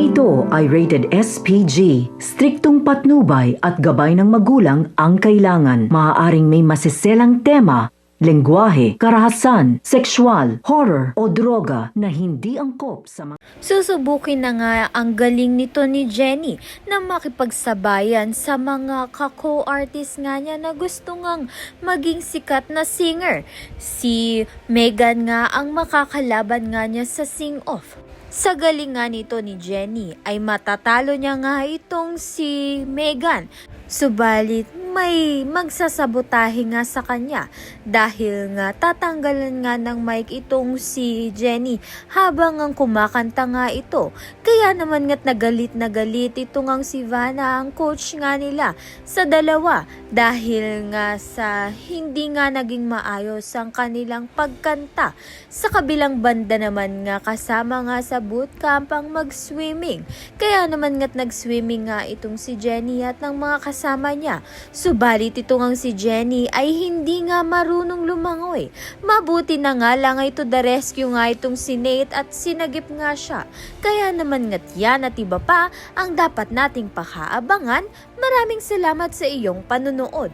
ito ay rated SPG. Striktong patnubay at gabay ng magulang ang kailangan. Maaaring may masiselang tema, lengguwahe, karahasan, sexual, horror o droga na hindi angkop sa mga... Susubukin na nga ang galing nito ni Jenny na makipagsabayan sa mga ka-co-artist nga niya na gusto ngang maging sikat na singer. Si Megan nga ang makakalaban nga niya sa sing-off. Sa galing nga nito ni Jenny ay matatalo niya nga itong si Megan. Subalit may magsasabotahe nga sa kanya dahil nga tatanggalan nga ng mic itong si Jenny habang ang kumakanta nga ito. Kaya naman nga't na galit ito ngang si Vanna, ang coach nga nila, sa dalawa dahil nga sa hindi nga naging maayos ang kanilang pagkanta. Sa kabilang banda naman nga kasama nga sa bootcamp ang mag-swimming. Kaya naman nga't nag-swimming nga itong si Jenny at ng mga kasama niya. Subalit ito ngang si Jenny ay hindi nga marunong lumangoy. Mabuti na nga lang ito the rescue nga itong si Nate at sinagip nga siya. Kaya naman nga't yan at iba pa ang dapat nating pakaabangan. Maraming salamat sa iyong panunood.